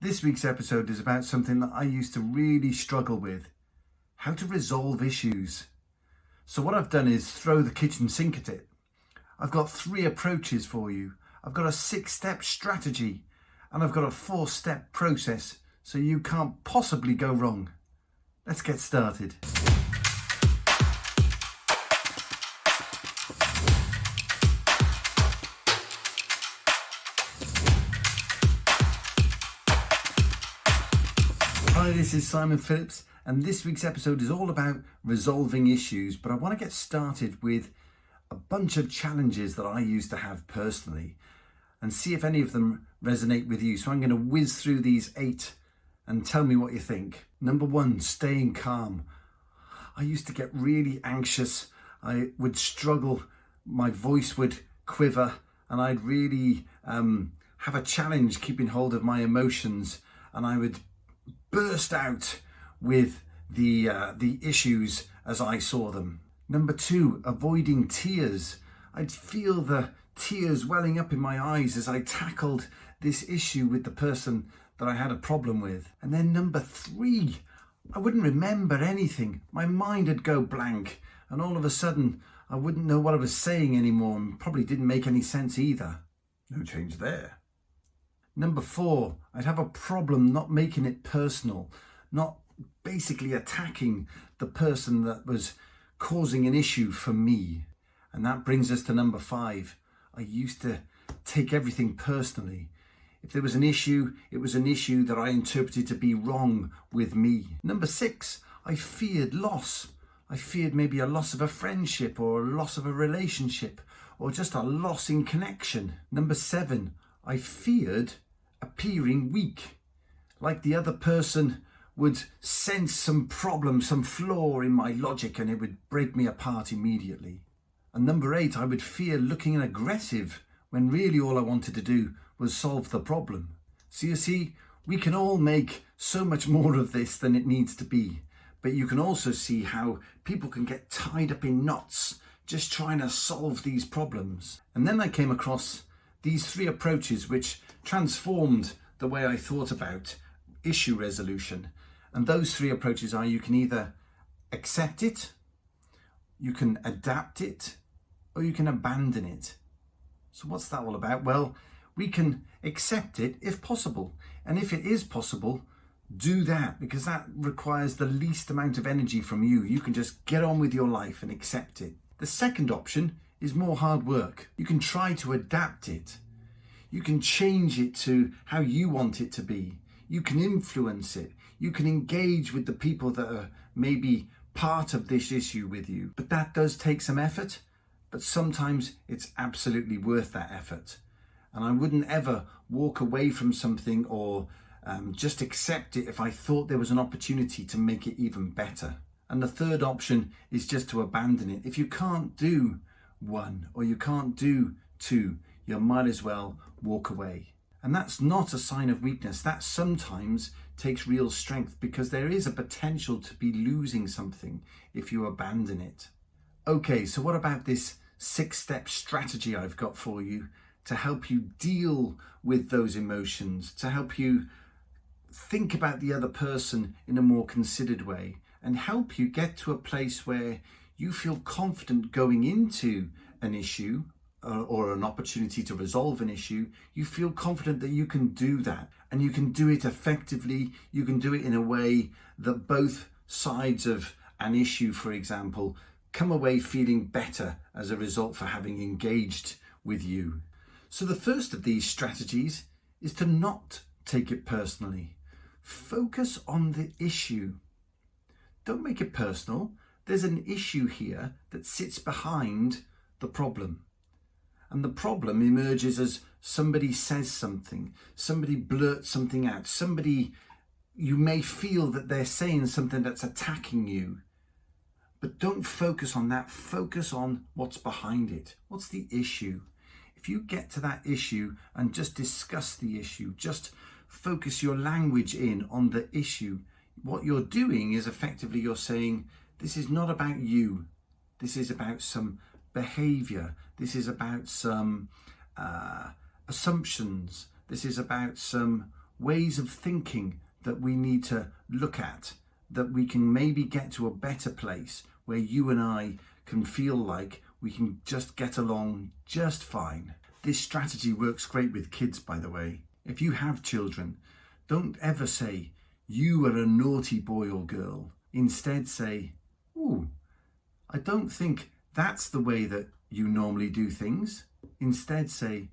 This week's episode is about something that I used to really struggle with: how to resolve issues. So what I've done is throw the kitchen sink at it. I've got 3 approaches for you. I've got a 6-step strategy, and I've got a 4-step process, so you can't possibly go wrong. Let's get started. Hi, this is Simon Phillips, and this week's episode is all about resolving issues, but I want to get started with a bunch of challenges that I used to have personally and see if any of them resonate with you. So I'm going to whiz through these 8 and tell me what you think. Number 1, staying calm. I used to get really anxious. I would struggle, my voice would quiver, and I'd really have a challenge keeping hold of my emotions, and I would burst out with the issues as I saw them. Number 2, avoiding tears. I'd feel the tears welling up in my eyes as I tackled this issue with the person that I had a problem with. And then number 3, I wouldn't remember anything. My mind would go blank, and all of a sudden I wouldn't know what I was saying anymore, and probably didn't make any sense either. No change there. Number 4, I'd have a problem not making it personal, not basically attacking the person that was causing an issue for me. And that brings us to number 5. I used to take everything personally. If there was an issue, it was an issue that I interpreted to be wrong with me. Number 6, I feared loss. I feared maybe a loss of a friendship or a loss of a relationship or just a loss in connection. Number 7, I feared appearing weak, like the other person would sense some problem, some flaw in my logic, and it would break me apart immediately. And number 8, I would fear looking aggressive when really all I wanted to do was solve the problem. So you see, we can all make so much more of this than it needs to be, but you can also see how people can get tied up in knots just trying to solve these problems. And then I came across these 3 approaches which transformed the way I thought about issue resolution. And those 3 approaches are: you can either accept it, you can adapt it, or you can abandon it. So what's that all about? Well, we can accept it if possible. And if it is possible, do that, because that requires the least amount of energy from you. You can just get on with your life and accept it. The second option is more hard work. You can try to adapt it. You can change it to how you want it to be. You can influence it. You can engage with the people that are maybe part of this issue with you. But that does take some effort, but sometimes it's absolutely worth that effort. And I wouldn't ever walk away from something or just accept it if I thought there was an opportunity to make it even better. And the third option is just to abandon it. If you can't do 1 or you can't do 2, you might as well walk away. And that's not a sign of weakness. That sometimes takes real strength, because there is a potential to be losing something if you abandon it. Okay, so what about this 6-step strategy I've got for you to help you deal with those emotions, to help you think about the other person in a more considered way, and help you get to a place where you feel confident going into an issue or an opportunity to resolve an issue. You feel confident that you can do that, and you can do it effectively. You can do it in a way that both sides of an issue, for example, come away feeling better as a result for having engaged with you. So the first of these strategies is to not take it personally. Focus on the issue. Don't make it personal. There's an issue here that sits behind the problem. And the problem emerges as somebody says something, somebody blurts something out, you may feel that they're saying something that's attacking you. But don't focus on that, focus on what's behind it. What's the issue? If you get to that issue and just discuss the issue, just focus your language in on the issue, what you're doing is effectively you're saying, this is not about you. This is about some behavior. This is about some assumptions. This is about some ways of thinking that we need to look at, that we can maybe get to a better place where you and I can feel like we can just get along just fine. This strategy works great with kids, by the way. If you have children, don't ever say, "You are a naughty boy or girl." Instead say, "Ooh, I don't think that's the way that you normally do things." Instead say,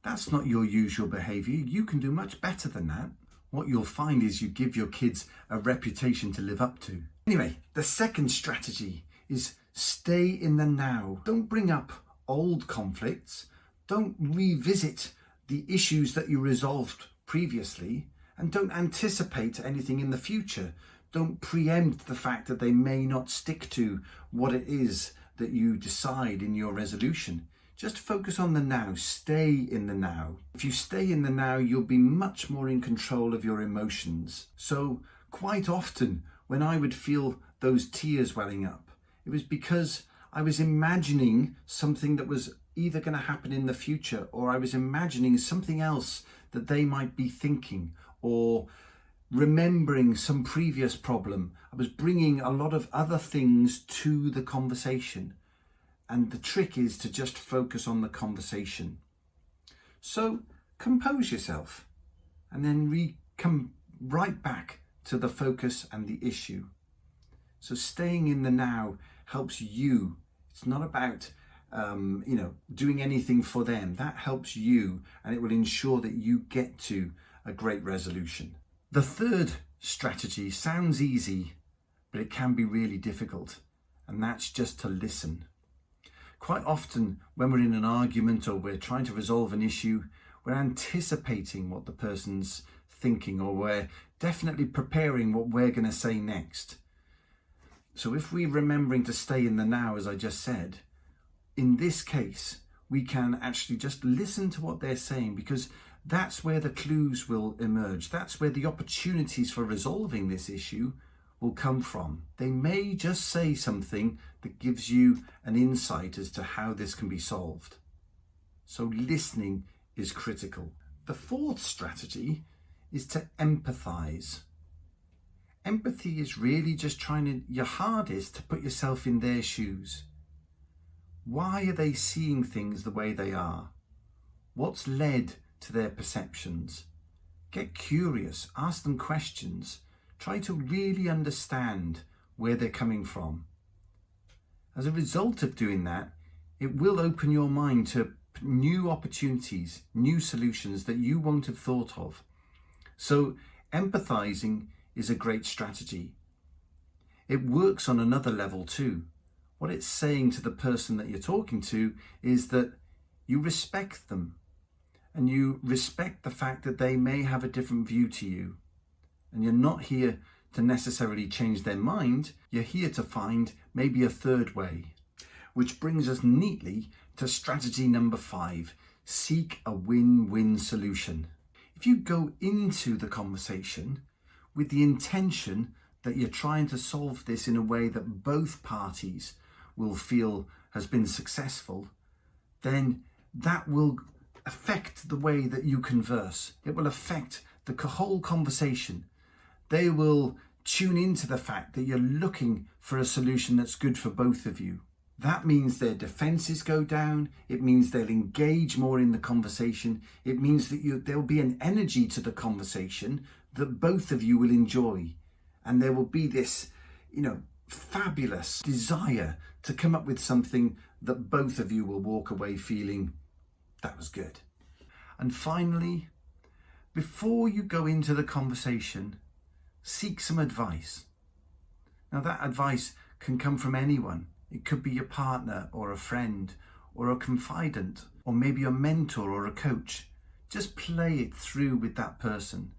"That's not your usual behaviour. You can do much better than that." What you'll find is you give your kids a reputation to live up to. Anyway, the second strategy is stay in the now. Don't bring up old conflicts. Don't revisit the issues that you resolved previously, and don't anticipate anything in the future. Don't preempt the fact that they may not stick to what it is that you decide in your resolution. Just focus on the now. Stay in the now. If you stay in the now, you'll be much more in control of your emotions. So quite often when I would feel those tears welling up, it was because I was imagining something that was either going to happen in the future, or I was imagining something else that they might be thinking, or remembering some previous problem. I was bringing a lot of other things to the conversation. And the trick is to just focus on the conversation. So compose yourself and then come right back to the focus and the issue. So staying in the now helps you. It's not about doing anything for them. That helps you, and it will ensure that you get to a great resolution. The third strategy sounds easy, but it can be really difficult, and that's just to listen. Quite often when we're in an argument or we're trying to resolve an issue, we're anticipating what the person's thinking, or we're definitely preparing what we're going to say next. So if we're remembering to stay in the now, as I just said, in this case, we can actually just listen to what they're saying, because that's where the clues will emerge. That's where the opportunities for resolving this issue will come from. They may just say something that gives you an insight as to how this can be solved. So listening is critical. The fourth strategy is to empathize. Empathy is really just trying your hardest to put yourself in their shoes. Why are they seeing things the way they are? What's led to their perceptions? Get curious, ask them questions. Try to really understand where they're coming from. As a result of doing that, it will open your mind to new opportunities, new solutions that you won't have thought of. So empathizing is a great strategy. It works on another level too. What it's saying to the person that you're talking to is that you respect them, and you respect the fact that they may have a different view to you. And you're not here to necessarily change their mind. You're here to find maybe a third way. Which brings us neatly to strategy number 5. Seek a win-win solution. If you go into the conversation with the intention that you're trying to solve this in a way that both parties will feel has been successful, then that will affect the way that you converse. It will affect the whole conversation. They will tune into the fact that you're looking for a solution that's good for both of you. That means their defenses go down. It means they'll engage more in the conversation. It means that there'll be an energy to the conversation that both of you will enjoy. And there will be this, fabulous desire to come up with something that both of you will walk away feeling, that was good. And finally, before you go into the conversation, seek some advice. Now that advice can come from anyone. It could be your partner or a friend or a confidant, or maybe a mentor or a coach. Just play it through with that person.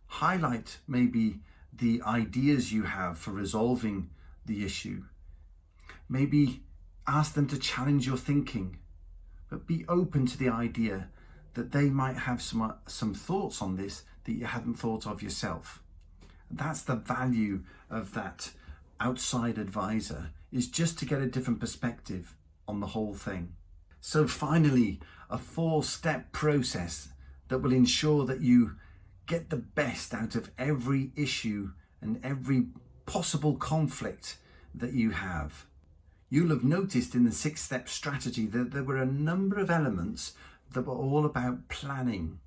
Highlight maybe the ideas you have for resolving the issue. Maybe ask them to challenge your thinking, but be open to the idea that they might have some thoughts on this that you hadn't thought of yourself. That's the value of that outside advisor, is just to get a different perspective on the whole thing. So finally, a 4-step process that will ensure that you get the best out of every issue and every possible conflict that you have. You'll have noticed in the 6-step strategy that there were a number of elements that were all about planning.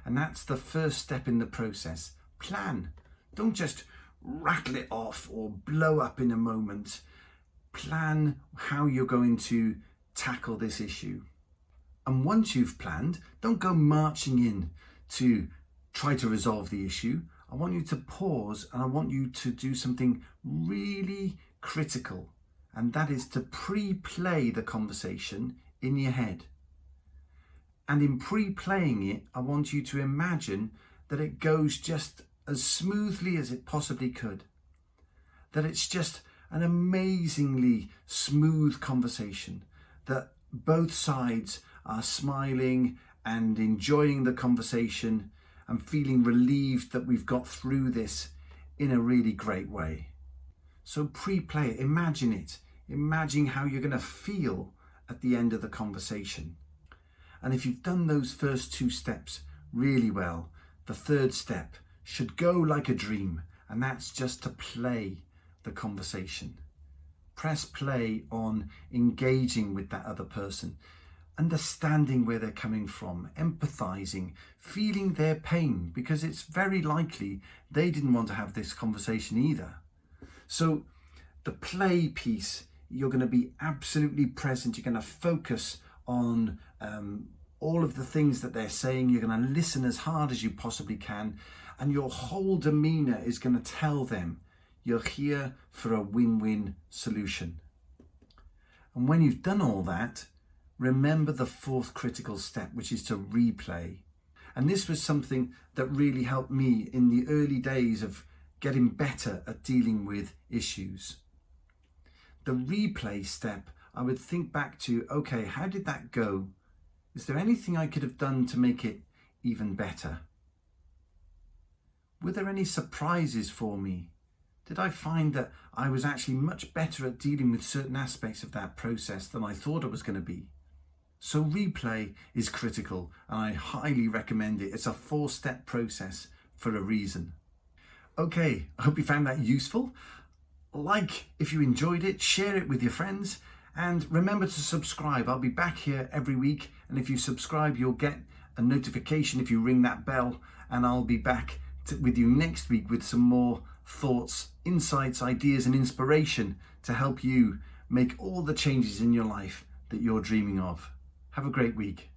And that's the first step in the process. Plan. Don't just rattle it off or blow up in a moment. Plan how you're going to tackle this issue. And once you've planned, don't go marching in to try to resolve the issue. I want you to pause and I want you to do something really critical. And that is to pre-play the conversation in your head. And in pre-playing it, I want you to imagine that it goes just as smoothly as it possibly could. That it's just an amazingly smooth conversation. That both sides are smiling and enjoying the conversation and feeling relieved that we've got through this in a really great way. So pre-play it, imagine it. Imagine how you're going to feel at the end of the conversation. And if you've done those first 2 steps really well, the 3rd step should go like a dream, and that's just to play the conversation. Press play on engaging with that other person, understanding where they're coming from, empathizing, feeling their pain, because it's very likely they didn't want to have this conversation either. So the play piece, you're going to be absolutely present. You're going to focus on all of the things that they're saying. You're going to listen as hard as you possibly can. And your whole demeanor is going to tell them you're here for a win-win solution. And when you've done all that, remember the 4th critical step, which is to replay. And this was something that really helped me in the early days of getting better at dealing with issues. The replay step, I would think back to, okay, how did that go? Is there anything I could have done to make it even better? Were there any surprises for me? Did I find that I was actually much better at dealing with certain aspects of that process than I thought I was going to be? So replay is critical, and I highly recommend it. It's a 4-step process for a reason. Okay, I hope you found that useful. Like if you enjoyed it, share it with your friends, and remember to subscribe. I'll be back here every week, and if you subscribe, you'll get a notification if you ring that bell, and I'll be back with you next week with some more thoughts, insights, ideas, and inspiration to help you make all the changes in your life that you're dreaming of. Have a great week.